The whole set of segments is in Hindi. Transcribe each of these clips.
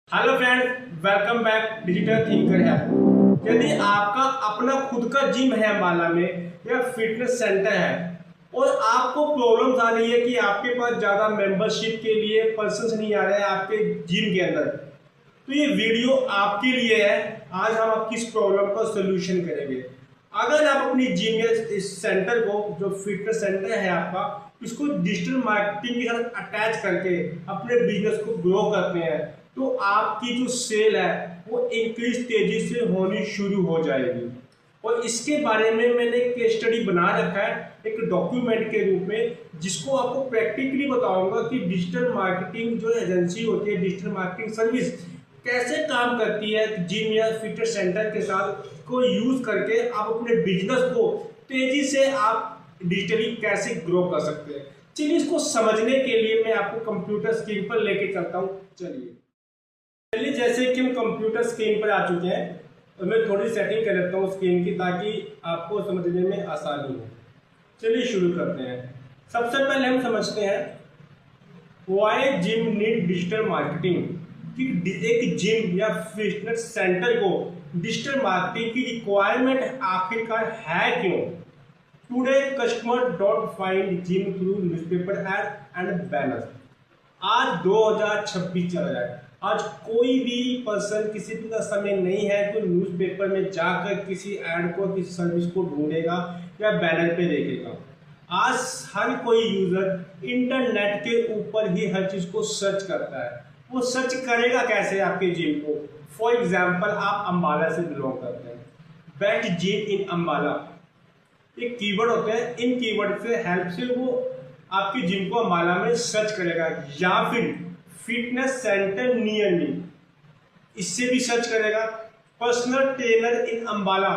Hello friends, welcome back digital thinker है। यदि आपका अपना खुद का जिम है अम्बाला में या फिटनेस सेंटर है और आपको प्रॉब्लम्स आ रही है कि आपके पास ज़्यादा मेंबरशिप के लिए पर्सन्स नहीं आ रहे हैं आपके जिम के अंदर, तो ये वीडियो आपके लिए है। आज हम आपकी इस प्रॉब्लम का सोल्यूशन करेंगे। अगर आप अपनी जिम या इस सेंटर को, जो फिटनेस सेंटर है आपका, इसको डिजिटल मार्केटिंग के साथ अटैच करके अपने बिजनेस को ग्रो करते हैं तो आपकी जो सेल है वो इंक्रीज तेजी से होनी शुरू हो जाएगी। और इसके बारे में मैंने एक केस स्टडी बना रखा है एक डॉक्यूमेंट के रूप में, जिसको आपको प्रैक्टिकली बताऊंगा कि डिजिटल मार्केटिंग जो एजेंसी होती है, डिजिटल मार्केटिंग सर्विस कैसे काम करती है जिम या फिटनेस सेंटर के साथ को यूज करके आप अपने बिजनेस को तेजी से आप डिजिटली कैसे ग्रो कर सकते हैं। चलिए, इसको समझने के लिए मैं आपको कंप्यूटर स्क्रीन पर लेके चलता हूँ। चलिए जैसे कि हम कंप्यूटर स्क्रीन पर आ चुके हैं, तो मैं थोड़ी सेटिंग कर लेता हूँ स्क्रीन की ताकि आपको समझने में आसानी हो। चलिए शुरू करते हैं। सबसे पहले हम समझते हैं why gym need digital marketing, कि एक जिम या फिटनेस सेंटर को डिजिटल मार्केटिंग की रिक्वायरमेंट आखिरकार है क्यों। Today customer don't find gym through newspaper ad and banner. आज 2026 चल रहा है। आज कोई भी पर्सन, किसी का समय नहीं है तो न्यूज़पेपर में जाकर किसी ऐड को, किसी सर्विस को ढूंढेगा या बैनर पे देखेगा। आज हर कोई यूजर इंटरनेट के ऊपर ही हर चीज को सर्च करता है। वो सर्च करेगा कैसे आपके जिम को। फॉर एग्जाम्पल, आप अंबाला से बिलोंग करते हैं, बेस्ट जिम इन अंबाला एक कीवर्ड होते हैं। इन कीवर्ड से हेल्प से वो आपकी जिम को अंबाला में सर्च करेगा, या फिर फिटनेस सेंटर नियर मी, इससे भी सर्च करेगा। पर्सनल ट्रेनर इन अंबाला,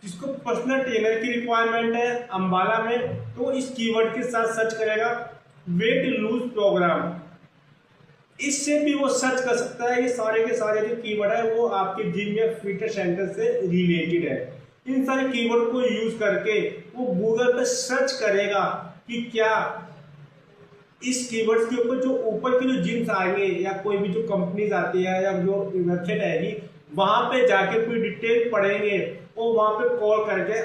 जिसको पर्सनल ट्रेनर की रिक्वायरमेंट है अंबाला में, तो इस कीवर्ड के साथ सर्च करेगा। वेट लूज प्रोग्राम, इससे भी वो सर्च कर सकता है। ये सारे के सारे जो कीवर्ड है वो आपके जिम या फिटनेस सेंटर से रिलेटेड है। इन सारे कीवर्ड को यूज करके वो गूगल पे सर्च करेगा कि क्या इस कीवर्ड्स के ऊपर जो ऊपर की जो जिम्स आएंगे या कोई भी जो कंपनीज आती है या जो वेबसाइट आएगी, वहां पे जाके पूरी डिटेल पढ़ेंगे और वहां पे कॉल करके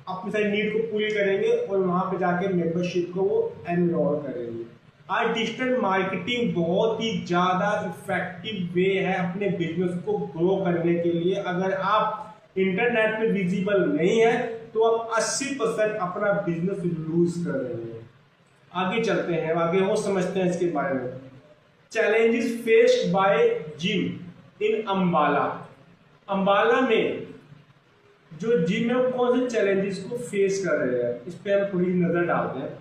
अपनी सारी नीड को पूरी करेंगे और वहां पे जाके मेंबरशिप को वो एनरोल करेंगे। आज डिजिटल मार्केटिंग बहुत ही ज्यादा इफेक्टिव वे है अपने बिजनेस को ग्रो करने के लिए। अगर आप इंटरनेट पे विजिबल नहीं है तो आप 80% अपना बिजनेस लूज कर रहे हैं। आगे चलते हैं, आगे और समझते हैं इसके बारे में। Challenges faced by gym in Ambala. Ambala में जो जिम है वो कौन से चैलेंजेस को फेस कर रहे हैं, इस पर हम थोड़ी नजर डालते हैं।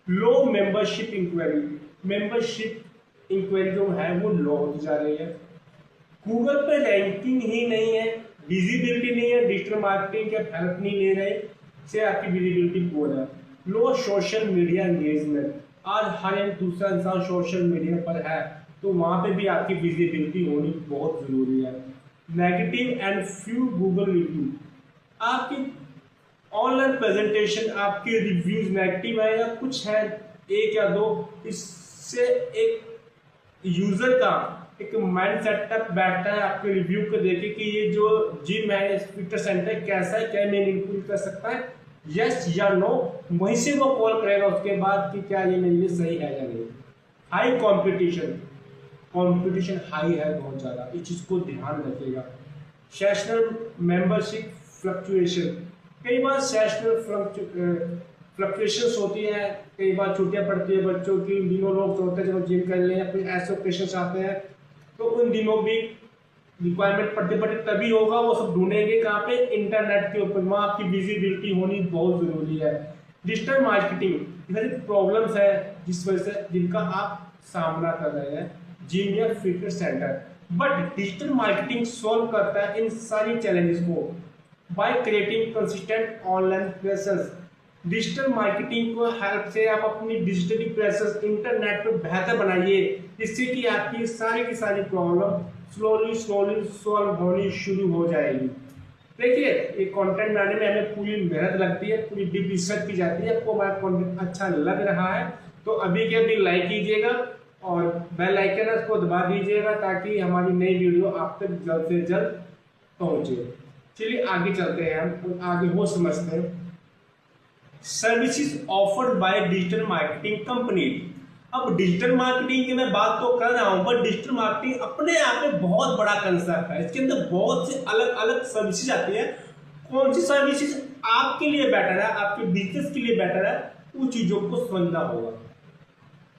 लो मेंबरशिप इंक्वायरी, मेंबरशिप इंक्वायरी जो है वो लो होती जा रही है। गूगल पे रैंकिंग ही नहीं है, विजिबिलिटी नहीं है, डिजिटल मार्केटिंग का हेल्प नहीं ले रहे से आपकी विजिबिलिटी बोल है। लो सोशल मीडिया एंगेजमेंट, आज हर एक दूसरा इंसान सोशल मीडिया पर है तो वहां पे भी आपकी विजिबिलिटी होनी बहुत जरूरी है। Negative and few Google review, आपकी ऑनलाइन प्रेजेंटेशन, आपके रिव्यूज नेगेटिव है या कुछ है एक या दो, इससे एक यूजर का एक माइंड सेटअप बैठता है आपके रिव्यू को देखे कि ये जो जिम है, फिटनेस सेंटर कैसा है, क्या मैं इंप्रूव कर सकता है, यस या नो। वहीं से वो कॉल करेगा उसके बाद कि क्या ये मेरे लिए सही है या नहीं। हाई कंपटीशन, कंपटीशन हाई है बहुत ज़्यादा, इस चीज़ को ध्यान रखिएगा। सेशनल मेंबरशिप फ्लक्चुएशन, कई बार सेशनल फ्लक्चुएशंस होती है, कई बार छुट्टियां पड़ती है बच्चों की, दिनों लोग होते हैं जब जिम कर लें या फिर ऐसे ओकेशंस आते हैं तो उन दिनों भी रिक्वायरमेंट पढ़ते पढ़ते तभी होगा। वो सब ढूंढेंगे कहाँ पे, इंटरनेट के ऊपर, वहाँ आपकी विजिबिलिटी होनी बहुत जरूरी है। डिजिटल मार्केटिंग सारी प्रॉब्लम्स है जिस वजह से जिनका आप सामना कर रहे हैं जिम या fitness centre, but digital marketing solve करता है इन सारी चैलेंजेस को by creating consistent online presence. Digital marketing को हेल्प से आप अपनी डिजिटली प्रेजेंस इंटरनेट पर बेहतर बनाइए, जिससे कि आपकी सारी की सारी प्रॉब्लम स्लोली सॉल्व होनी शुरू हो जाएगी। देखिए, ये कंटेंट बनाने में हमें पूरी मेहनत लगती है, पूरी डीप रिसर्च की जाती है। आपको हमारा कंटेंट अच्छा लग रहा है तो अभी के अभी लाइक कीजिएगा और बेल आइकन है उसको दबा दीजिएगा ताकि हमारी नई वीडियो आप तक जल्द से जल्द पहुंचे। चलिए आगे चलते हैं, हम आगे वो समझते हैं। Services offered by digital marketing company. अब डिजिटल मार्केटिंग की मैं बात तो कर रहा हूं, पर डिजिटल मार्केटिंग अपने आप में बहुत बड़ा कंसेप्ट है। इसके अंदर बहुत से अलग अलग सर्विसेज आती है। कौन सी सर्विसेज आपके लिए बेटर है, आपके बिजनेस के लिए बेटर है, उन चीजों को समझना होगा।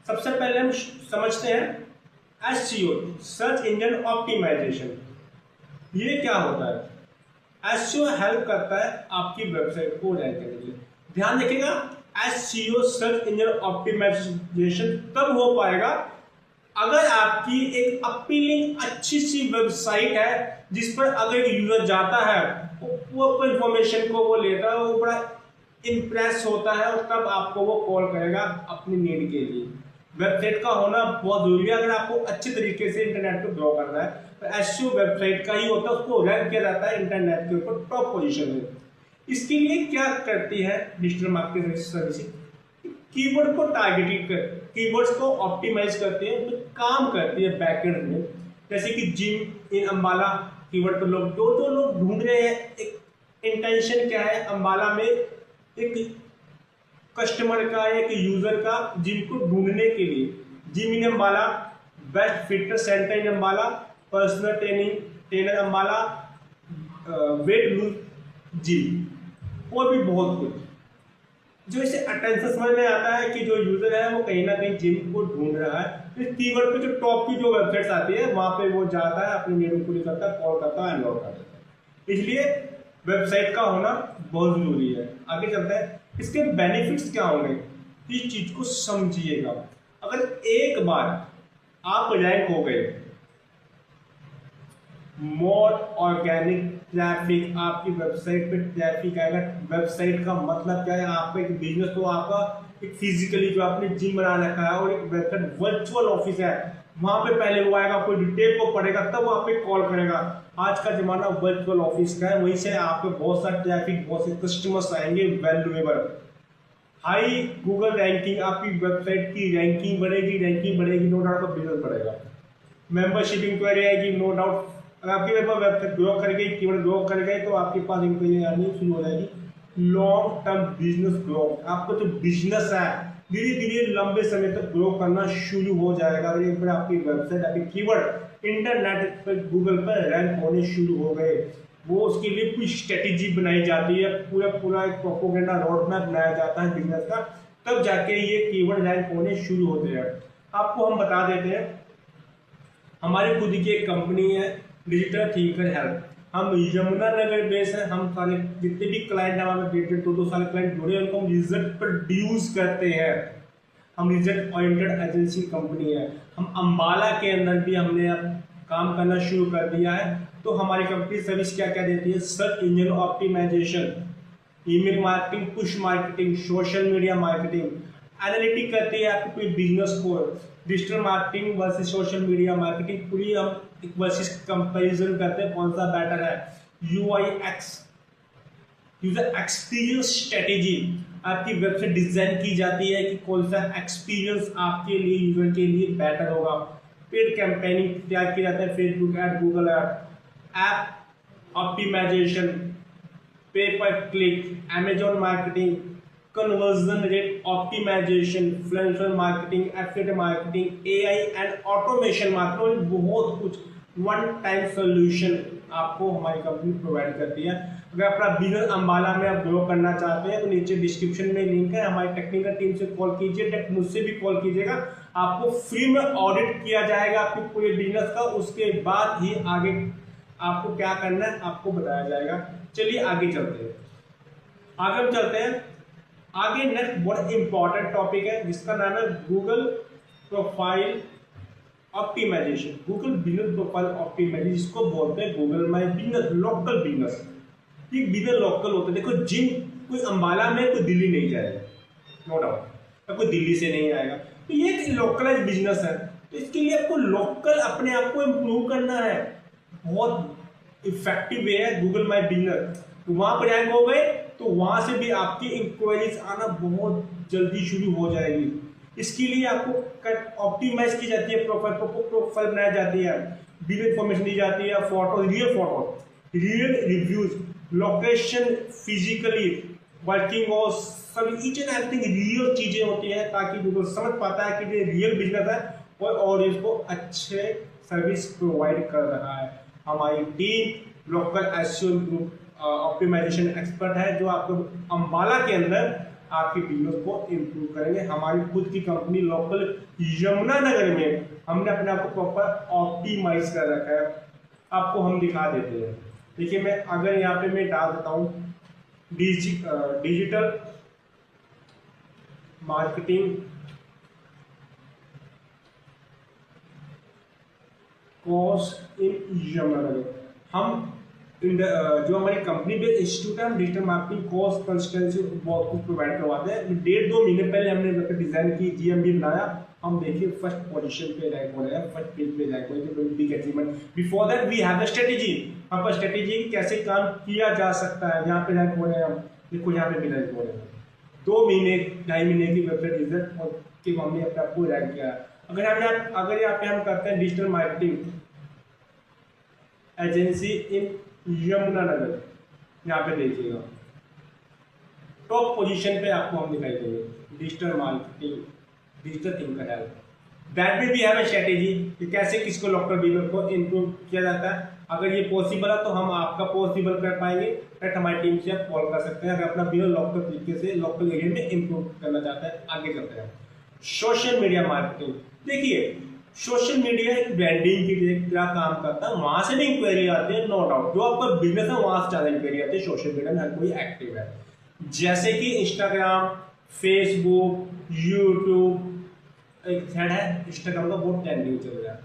सबसे पहले हम समझते हैं एसईओ, सर्च इंजन ऑप्टिमाइजेशन। ये क्या होता है? एसईओ हेल्प करता है आपकी वेबसाइट को रैंक करने के लिए। ध्यान रखिएगा, एसईओ सर्च इंजन ऑप्टिमाइजेशन तब हो पाएगा अगर आपकी एक अपीलिंग अच्छी सी वेबसाइट है जिस पर अगर यूजर जाता है वो इंफॉर्मेशन को वो लेता है, वो बड़ा इंप्रेस होता है और तब आपको वो कॉल करेगा अपनी नीड के लिए। वेबसाइट का होना बहुत जरूरी है। अगर आपको अच्छे तरीके से इंटरनेट को ग्रो करना है तो एसईओ वेबसाइट का ही होता है, उसको रैंक किया जाता है इंटरनेट के ऊपर टॉप पोजीशन में। इसके लिए क्या करती है डिजिटल मार्केटिंग सर्विसेज? कीवर्ड को टारगेटेड कर, कीवर्ड्स को ऑप्टिमाइज करती है, तो काम करती है बैकएंड में। जैसे कि जिम इन अंबाला कीवर्ड पर लोग जो लोग ढूंढ रहे हैं, एक इंटेंशन क्या है अंबाला में, एक कस्टमर का, एक यूजर का जिम को ढूंढने के लिए। Gym in Ambala, best fitness centre in Ambala, personal trainer Ambala, weight lose gym, और भी बहुत कुछ। जो इसे अटेंशन समझ में आता है कि जो यूजर है वो कहीं ना कहीं जिम को ढूंढ रहा है, तो इस कीवर्ड पे जो टॉप की जो वेबसाइट्स आती है वहां पे वो जाता है, अपनी नीड पूरी करता है, कॉल करता है, अनलॉक कर देता है। इसलिए वेबसाइट का होना बहुत जरूरी है। आगे चलते हैं, इसके बेनिफिट्स क्या होंगे, इस चीज को समझिएगा। अगर एक बार आप रैंक हो गए, मोर ऑर्गेनिक ट्रैफिक, आपकी वेबसाइट पे ट्रैफिक आएगा। वेबसाइट का मतलब क्या है? आपका एक बिजनेस तो आपका एक फिजिकली जो आपने जिम बना रखा है और एक वेबसाइट वर्चुअल ऑफिस है, वहां पे पहले वो आएगा, कोई डिटेल को पढ़ेगा तब वो आप पे कॉल करेगा। आज का जमाना वर्चुअल ऑफिस का है, वहीं से आपके बहुत सारे ट्रैफिक, बहुत से कस्टमर्स आएंगे वैल्यूएबल। हाई गूगल रैंकिंग, आपकी वेबसाइट की रैंकिंग बढ़ेगी, नो डाउट बिजनेस बढ़ेगा। मेंबरशिप इंक्वायरी आएगी, नो डाउट। अगर आपकी वेबसाइट ग्रो कर गई, कीवर्ड ग्रो कर गए, तो आपके पास इंक्वायरी आनी शुरू हो जाएगी। लॉन्ग टर्म बिजनेस ग्रो, आपका जो बिजनेस है धीरे धीरे लंबे समय तक ग्रो करना शुरू हो जाएगा। अगर एक बार आपकी वेबसाइट, आपके कीवर्ड इंटरनेट पर, गूगल पर रैंक होने शुरू हो गए, वो उसके लिए कुछ स्ट्रेटेजी बनाई जाती है, पूरा एक प्रोपेगेंडा रोड मैप बनाया जाता है बिजनेस का, तब जाके ये कीवर्ड रैंक होने शुरू होते हैं। आपको हम बता देते हैं, हमारी खुद की एक कंपनी है डिजिटल थिंकर हेल्प। हम यमुनानगर बेस है। हम सारे जितने भी क्लाइंट हमारे 1.5-2 साल क्लाइंट जुड़े हैं उनको हम रिजल्ट प्रोड्यूस करते हैं। हम रिजल्ट ओरिएंटेड एजेंसी कंपनी है। हम अंबाला के अंदर भी हमने अब काम करना शुरू कर दिया है। तो हमारी कंपनी सर्विस क्या क्या देती है? Search engine optimization, email marketing, push marketing, social media marketing, analytic करती है आपकी पूरी बिजनेस को, digital marketing versus social media marketing, पूरी हम एक वर्सेस कंपैरिजन करते हैं कौन सा बेटर है। यूआईएक्स, यूजर एक्सपीरियंस स्ट्रेटेजी, आपकी वेबसाइट डिजाइन की जाती है कि कौन सा एक्सपीरियंस आपके लिए, यूजर के लिए बेटर होगा। पेड कैंपेनिंग तैयार किया जाता है, Facebook ad, Google app optimization, pay per click, Amazon marketing, conversion rate optimization, influencer marketing, affiliate marketing, AI and automation marketing, बहुत कुछ वन टाइम सोल्यूशन आपको हमारी कंपनी प्रोवाइड करती है। अगर अपना बिजनेस अंबाला में आप ग्रो करना चाहते हैं तो नीचे डिस्क्रिप्शन में लिंक है, हमारी टेक्निकल टीम से कॉल कीजिए, मुझसे भी कॉल कीजिएगा। आपको फ्री में ऑडिट किया जाएगा आपके पूरे बिजनेस का, उसके बाद ही आगे आपको क्या करना है आपको बताया जाएगा। चलिए आगे चलते हैं। आगे हम चलते हैं, आगे नेक्स्ट बहुत इंपॉर्टेंट टॉपिक है जिसका नाम है Google profile optimization. Google business profile optimization जिसको बोलते हैं Google my business, local business. ये बिजनेस लोकल होता है। देखो जिम कोई अंबाला में, कोई दिल्ली नहीं जाएगा, नो डाउट, कोई दिल्ली से नहीं आएगा, तो ये एक लोकलाइज बिजनेस है। तो इसके लिए आपको लोकल अपने आप को इम्प्रूव करना है। बहुत इफेक्टिव वे है गूगल माई बिजनेस। तो वहां पर रैंक हो गए तो वहां से भी आपकी इंक्वायरीज आना बहुत जल्दी शुरू हो जाएगी। इसके लिए आपको ऑप्टिमाइज की जाती है प्रोफाइल बनाई जाती है, बिल इंफॉर्मेशन दी जाती है, photo, real reviews, location, physically working और सभी ईच एंड एवरीथिंग रियल चीजें होती है, ताकि गूगल समझ पाता है कि ये रियल बिजनेस है और ऑडियंस को अच्छे सर्विस प्रोवाइड कर रहा है। हमारी team local SEO group optimization expert है, जो आपको अंबाला के अंदर आपके बिजनेस को इम्प्रूव करेंगे। हमारी खुद की कंपनी लोकल यमुनानगर में हमने अपने आप को प्रॉपर ऑप्टिमाइज कर रखा है, आपको हम दिखा देते हैं। देखिए, मैं अगर यहाँ पे मैं डाल देता हूँ digital marketing course in Yamunanagar, हम जो हमारी कंपनी बेस्ड इंस्टीट्यूट है, हम डिजिटल मार्केटिंग कोर्स कंसल्टेंसी बहुत कुछ प्रोवाइड करवाते हैं। 1.5-2 महीने पहले हमने डिजाइन की, जीएमबी बनाया, हम देखिए फर्स्ट पोजीशन पे रैंक हो रहे हैं, फर्स्ट पेज पे रैंक हो रहे हैं, big achievement. Before that we have a strategy, हम पर स्ट्रेटेजी कैसे काम किया जा सकता है। यहाँ पे रैंक हो रहे हैं हम, देखो यहाँ पे भी रैंक हो रहे हैं। 2 महीने 2.5 महीने की वेबसाइट रिजल्ट और कि हमने अपने आपको रैंक किया। अगर यहाँ पे हम करते हैं डिजिटल मार्केटिंग एजेंसी इन यमुनानगर, यहाँ पे देखिएगा टॉप पोजीशन पे आपको हम दिखाई देंगे, digital marketing, digital thinker help. That में भी हैव अ स्ट्रेटेजी कि कैसे किसको लोकल बिजनेस को इम्प्रूव किया जाता है। अगर ये पॉसिबल है तो हम आपका पॉसिबल कर पाएंगे, बट हमारी टीम से आप कॉल कर सकते हैं अगर अपना बिजनेस लोकल तरीके से लोकल एरिया में इम्प्रूव करना चाहता है। आगे चलते हैं सोशल मीडिया मार्केटिंग। देखिए, सोशल मीडिया एक ब्रांडिंग की क्या काम करता है, वहां से भी इंक्वायरी आती है, नो डाउट। जो आपका बिजनेस है वहां से ज्यादा इंक्वायरी आती है, सोशल मीडिया में हर कोई एक्टिव है, जैसे कि इंस्टाग्राम, फेसबुक, यूट्यूब, एक थ्रेड है इंस्टाग्राम का बहुत ट्रेंडिंग चल रहा है,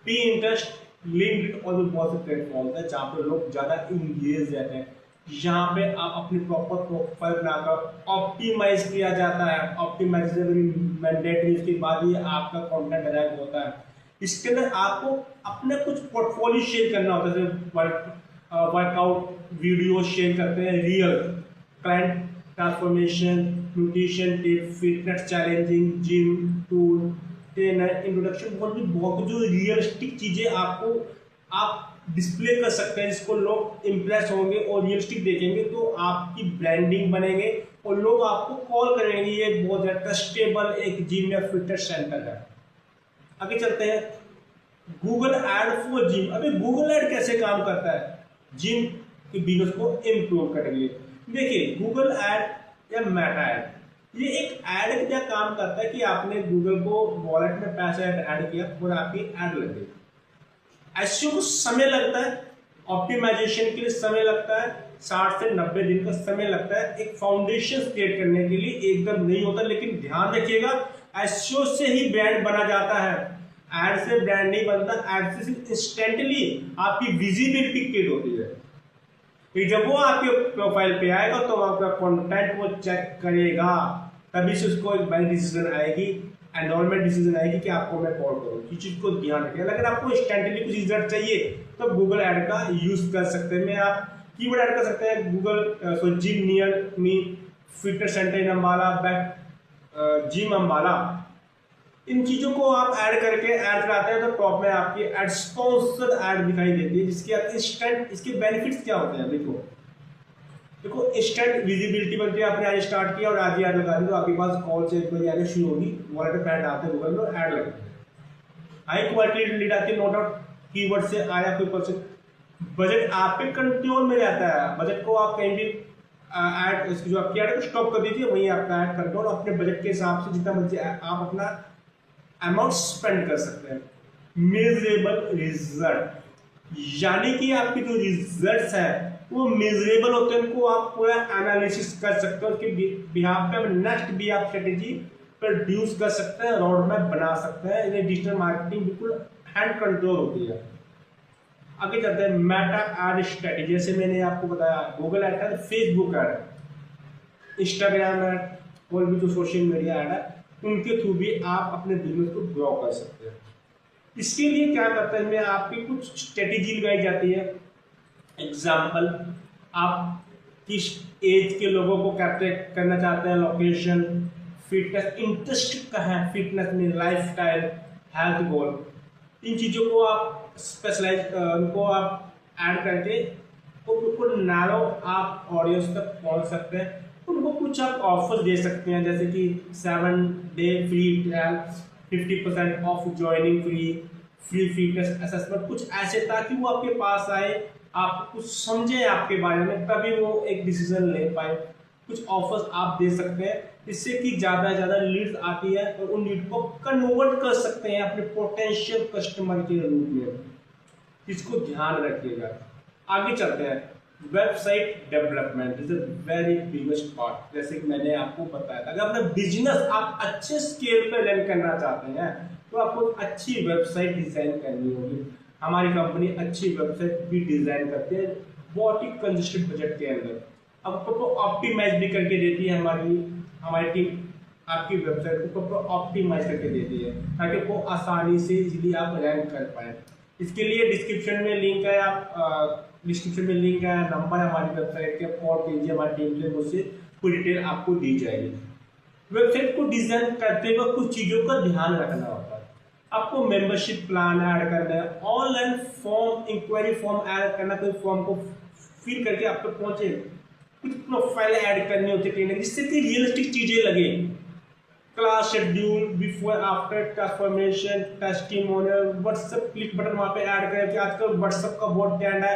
पिंटरेस्ट, लिंक्डइन और भी बहुत से प्लेटफॉर्म है जहाँ पे लोग ज्यादा इंगेज रहते हैं। यहाँ पे आप अपनी प्रॉपर प्रोफाइल बनाकर ऑप्टिमाइज किया जाता है, ऑप्टिमाइजेशन मैंडेटरी, इसके बाद ही आपका कंटेंट रैंक होता है। इसके अंदर आपको अपने कुछ पोर्टफोलियो शेयर करना होता है, जैसे वर्कआउट वीडियो शेयर करते हैं, real client transformation, nutrition tip, fitness challenging, gym tool, trainer introduction, बहुत जो रियलिस्टिक चीजें आपको आप डिस्प्ले कर सकते हैं, जिसको लोग इंप्रेस होंगे और रियलिस्टिक देखेंगे तो आपकी ब्रांडिंग बनेंगे और लोग आपको कॉल करेंगे। ये बहुत ज्यादा ट्रस्टेबल एक जिम या फिटनेस सेंटर है। आगे चलते हैं गूगल एड फॉर जिम। अभी गूगल एड कैसे काम करता है जिम के बिजनेस को इम्प्रूव करने के लिए। देखिए, गूगल एड या मेटा एड, ये एक एड क्या काम करता है कि आपने गूगल को वॉलेट में पैसे ऐड किया और आपकी एड लग गई। एसईओ को समय लगता है, ऑप्टिमाइजेशन के लिए समय लगता है, 60 से 90 दिन का समय लगता है एक फाउंडेशन क्रिएट करने के लिए, एकदम नहीं होता। लेकिन ध्यान रखिएगा, एसईओ से ही ब्रांड बना जाता है, एड से ब्रांड नहीं बनता। एड से इंस्टेंटली आपकी विजिबिलिटी क्रिएट होती है। जब वो आपके प्रोफाइल पे आएगा तो आपका कंटेंट वो चेक करेगा, तभी से उसको एक वैलिड डिसीजन आएगी, एनरोलमेंट डिसीजन आएगी कि आपको मैं कॉल करूँ। इस चीज को ध्यान रखें। अगर आपको इंस्टेंटली कुछ रिजल्ट चाहिए तो गूगल ऐड का यूज कर सकते हैं। मैं आप कीवर्ड ऐड कर सकते हैं Google gym near me, fitness centre in Ambala, gym Ambala. इन चीजों को आप ऐड करके ऐड कराते हैं तो टॉप में आपकी एड स्पॉन्सर्ड ऐड दिखाई देती है, जिसकी आप इंस्टेंट, इसके बेनिफिट्स क्या होते हैं। देखो इंस्टेंट विजिबिलिटी बनती है। आपने आज स्टार्ट किया और आज ही ऐड लगा दी तो आपके पास कॉल से कोई आने शुरू होगी, वॉलेट पे ऐड आते हैं गूगल में, ऐड लगते हैं। हाई क्वालिटी लीड आती है, नो डाउट कीवर्ड से आया कोई पर्सन। बजट आपके कंट्रोल में रहता है, बजट को आप कहीं भी ऐड, जो आपकी ऐड को स्टॉप कर दीजिए, वहीं आपका ऐड कंट्रोल अपने बजट के हिसाब से जितना मर्जी आप अपना अमाउंट स्पेंड कर सकते हैं। मेजरेबल रिजल्ट, यानी कि आपके जो रिजल्ट्स है वो मेजरेबल होते हैं, उनको आप पूरा एनालिसिस कर सकते हो, उसके बिहाफ पे नेक्स्ट भी आप स्ट्रेटेजी प्रोड्यूस कर सकते हैं, रोड मैप बना सकते हैं। ये डिजिटल मार्केटिंग बिल्कुल हैंड कंट्रोल होती है। आगे चलते हैं मेटा एड स्ट्रेटेजी। जैसे मैंने आपको बताया, गूगल ऐड है, फेसबुक ऐड है, इंस्टाग्राम ऐड, कोई भी जो सोशल मीडिया ऐड है, उनके थ्रू भी आप अपने बिजनेस को ग्रो कर सकते हैं। इसके लिए क्या करते हैं, मैं आपकी कुछ स्ट्रेटेजी लगाई जाती है। एग्जाम्पल, आप किस एज के लोगों को कैप्चर करना चाहते हैं, लोकेशन, फिटनेस इंटरेस्ट का है, फिटनेस में लाइफस्टाइल, हेल्थ गोल, इन चीज़ों को आप स्पेशलाइज उनको आप ऐड करके तो बिल्कुल नैरो आप ऑडियंस तक पहुंच सकते हैं। उनको कुछ आप ऑफर दे सकते हैं, जैसे कि 7 day free trial, 50% of joining free fitness assessment, कुछ ऐसे, ताकि वो आपके पास आए, आप कुछ समझे आपके बारे में, तभी वो एक डिसीजन ले पाए। कुछ ऑफर्स आप दे सकते हैं जिससे कि ज़्यादा से ज़्यादा लीड्स आती है और उन लीड को कन्वर्ट कर सकते हैं अपने पोटेंशियल कस्टमर के रूप में। इसको ध्यान रखिएगा। आगे चलते हैं। Website development is a very biggest part. जैसे कि मैंने आपको बताया था, अगर अपना बिजनेस आप अच्छे स्केल पर रन करना चाहते हैं तो आपको अच्छी वेबसाइट डिजाइन करनी होगी। हमारी कंपनी अच्छी वेबसाइट भी डिजाइन करती है बहुत ही कंजस्टेड बजट के अंदर। अब आपको ऑप्टिमाइज भी करके देती है हमारी टीम, आपकी वेबसाइट को ऑप्टिमाइज करके देती है ताकि आपको आसानी से इजीली आप रैंक कर पाए। इसके लिए डिस्क्रिप्शन में लिंक है, आप डिस्क्रिप्शन में लिंक है, नंबर है हमारी वेबसाइट के, कॉल कीजिए, हमारी टीम से मुझसे पूरी डिटेल आपको दी जाएगी। वेबसाइट को डिजाइन करते वक्त कुछ चीज़ों का ध्यान रखना होता है। आपको मेंबरशिप प्लान ऐड करना है, online form, inquiry form ad करना, तो फॉर्म को फिल करके आप तक पहुंचे, कुछ प्रोफाइल ऐड करनी होती है जिससे कि रियलिस्टिक चीजें लगे। Class schedule, before after transformation, testimonial, WhatsApp click button वहां पे ऐड करें कि आजकल व्हाट्सएप का बहुत ट्रेंड है,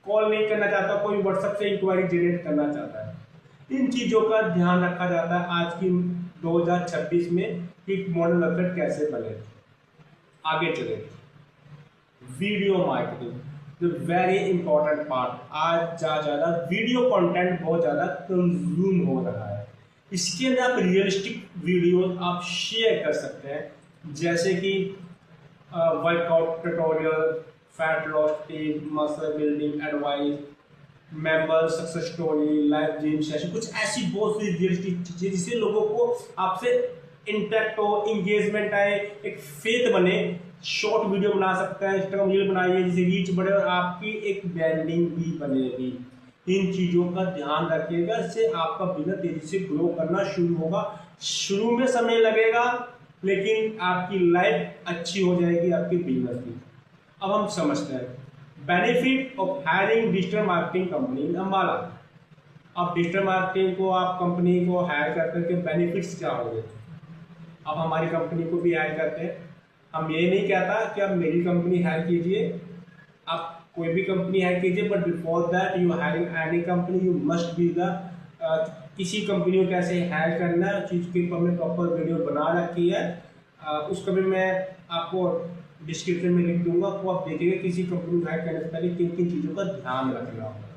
कॉल नहीं करना चाहता कोई, व्हाट्सएप से इंक्वायरी जनरेट करना चाहता है। इन चीजों का ध्यान रखा जाता है आज की 2026 में कि मॉडल वेबसाइट कैसे बने। आगे चले, video marketing, very important part. आज ज्यादा वीडियो कंटेंट बहुत ज्यादा कंज्यूम हो रहा है। इसके अंदर आप रियलिस्टिक वीडियो आप शेयर कर सकते हैं, जैसे कि workout tutorial, fat loss tip, muscle building advice, member success story, live gym session, कुछ ऐसी बहुत सी रियलिस्टिक चीजें जिससे लोगों को आपसे इंटरेक्ट हो, इंगेजमेंट आए, एक फेथ बने। शॉर्ट वीडियो बना सकते हैं, इंस्टाग्राम रील बनाइए जिससे रीच बढ़े और आपकी एक ब्रांडिंग भी बनेगी। इन चीजों का ध्यान रखिएगा, इससे आपका बिजनेस तेजी से ग्रो करना शुरू होगा। शुरू में समय लगेगा लेकिन आपकी लाइफ अच्छी हो जाएगी आपके बिजनेस की। अब हम समझते हैं benefit of hiring digital marketing company इन अंबाला। अब डिजिटल मार्केटिंग को आप कंपनी को हायर करके बेनिफिट्स क्या होंगे। अब हमारी कंपनी को भी हायर करते हैं। हम ये नहीं कहता कि आप मेरी कंपनी हायर कीजिए, आप कोई भी कंपनी हायर कीजिए, but before that you hiring any company you must be the किसी कंपनी को कैसे हायर करना है चीज़ की हमने प्रॉपर वीडियो बना रखी है। उसका भी मैं आपको डिस्क्रिप्शन में लिख दूंगा, तो आप देखिएगा किसी कंपनी को हायर करने से पहले किन किन चीज़ों का ध्यान रखना होगा।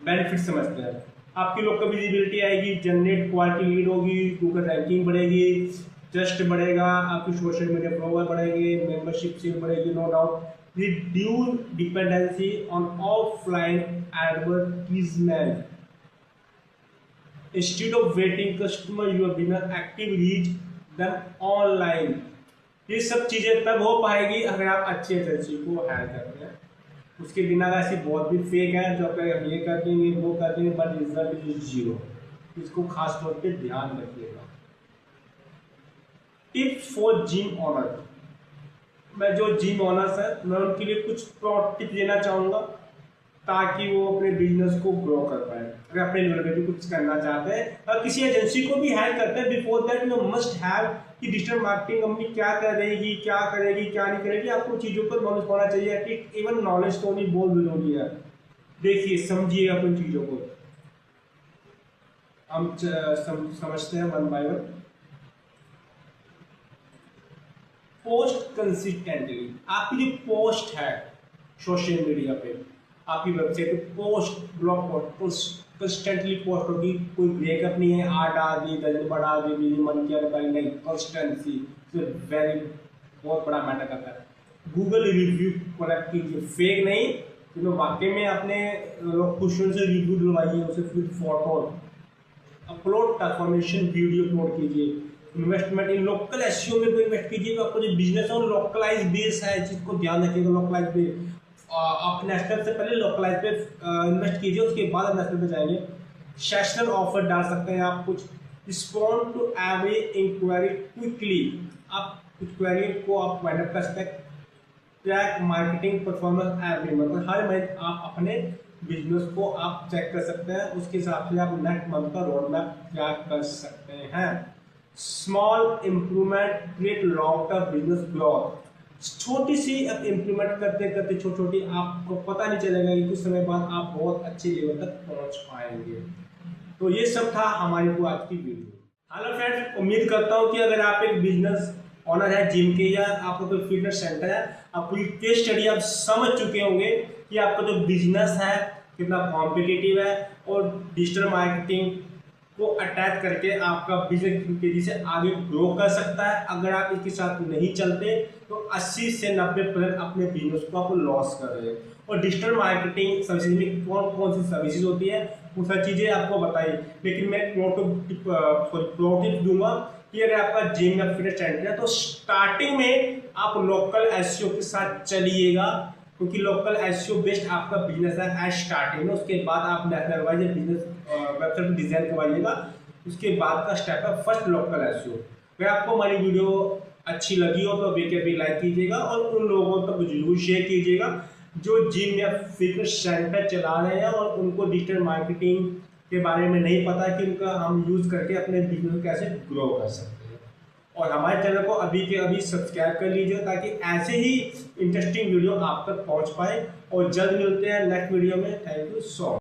बेनिफिट समझते हैं। आपकी लोग का विजिबिलिटी आएगी, जनरेट क्वालिटी लीड होगी, गूगल रैंकिंग बढ़ेगी, ट्रस्ट बढ़ेगा, आपकी सोशल मीडिया फॉलोअर बढ़ेंगे, मेंबरशिप से बढ़ेगी, no doubt. Reduce dependency on offline advertisement, instead of waiting customer your business active reach them online. ये सब चीजें तब हो पाएगी अगर आप अच्छे एजेंसी को हायर करते हैं। उसके बिना ऐसी बहुत भी फेक है जो आप ये कर देंगे वो कर देंगे बट रिजल्ट इज जीरो। इसको खास तौर पे ध्यान रखिएगा। टिप्स फॉर जिम ओनर, मैं जो जिम ओनर्स है मैं उनके लिए कुछ टिप देना चाहूँगा ताकि वो अपने बिजनेस को ग्रो कर पाए। अगर अपने लेवल पे भी कुछ करना चाहते हैं और किसी एजेंसी को भी हायर करते हैं, before that you must have कि डिजिटल मार्केटिंग कंपनी क्या करेगी, क्या करेगी, क्या नहीं करेगी, आपको चीज़ों पर नॉलेज होना चाहिए। एटलीस्ट इवन नॉलेज तो नहीं बहुत जरूरी है। देखिए समझिए अपन चीज़ों को, हम समझते हैं one by one. Post consistently, आपकी जो पोस्ट है सोशल मीडिया पे, आपकी वेबसाइट पे post, blog post constantly post होगी। कोई ब्रेकअप नहीं है, 8 डाल दी, 10 बढ़ा दी, मेरी मन किया नहीं, कंसिस्टेंसी वेरी बहुत बड़ा मैटर करता है। गूगल रिव्यू कलेक्ट कीजिए, फेक नहीं, तो वाकई में अपने लोग खुश से रिव्यू दिलवाइए, उसे फिर photo upload, transformation video upload कीजिए। इन्वेस्टमेंट इन लोकल एसईओ में इन्वेस्ट कीजिए। आपको जो बिजनेस है वो लोकलाइज बेस है, जिसको ध्यान रखिएगा। लोकलाइज बेस आप नेशनल से पहले लोकलाइज पे इन्वेस्ट कीजिए, उसके बाद आप नेशनल पे जाएंगे। सेशनल ऑफर डाल सकते हैं आप, कुछ respond to every inquiry quickly. आप क्वेरी को आप फाइंड अप कर सकते हैं। Track marketing performance every month, हर महीने आप अपने बिजनेस को आप चेक कर सकते हैं, उसके हिसाब से आप नेक्स्ट मंथ का रोड मैप ट्रैक कर सकते हैं। Small improvement create long term business growth. छोटी सी अब इम्प्लीमेंट करते करते छोटी छोटी आपको पता नहीं चलेगा कि कुछ समय बाद आप बहुत अच्छे लेवल तक पहुंच पाएंगे। तो ये सब था हमारी को आज की वीडियो। हेलो फ्रेंड्स, उम्मीद करता हूँ कि अगर आप एक बिजनेस ऑनर है जिम के या आपका कोई फिटनेस सेंटर है, आप पूरी केस स्टडी आप समझ चुके होंगे कि आपका जो बिजनेस है कितना कॉम्पिटिटिव है और डिजिटल मार्केटिंग को अटैच करके आपका बिजनेस तेजी से आगे ग्रो कर सकता है। अगर आप इसके साथ नहीं चलते तो 80 से 90% अपने बिजनेस को आप लॉस कर रहे हैं। और डिजिटल मार्केटिंग सर्विसेज में कौन कौन सी सर्विसेज होती है वो सब चीज़ें आपको बताई, लेकिन मैं प्रो टिप दूंगा कि अगर आपका जिम या फिटनेस सेंटर है तो स्टार्टिंग में आप लोकल एसईओ के साथ चलिएगा, क्योंकि लोकल एसईओ बेस्ड आपका बिजनेस है एज स्टार्टिंग में। उसके बाद आप national wise business website design करवाइएगा, उसके बाद का स्टेप है फर्स्ट लोकल एसईओ। अगर आपको हमारी वीडियो अच्छी लगी हो तो अभी लाइक कीजिएगा और उन लोगों तक जरूर शेयर कीजिएगा जो जिम या फिटनेस सेंटर चला रहे हैं और उनको डिजिटल मार्केटिंग के बारे में नहीं पता कि उनका हम यूज करके अपने बिजनेस को कैसे ग्रो कर सकते हैं। और हमारे चैनल को अभी के अभी सब्सक्राइब कर लीजिए ताकि ऐसे ही इंटरेस्टिंग वीडियो आप तक पहुंच पाए। और जल्द मिलते हैं नेक्स्ट वीडियो में। Thank you so much.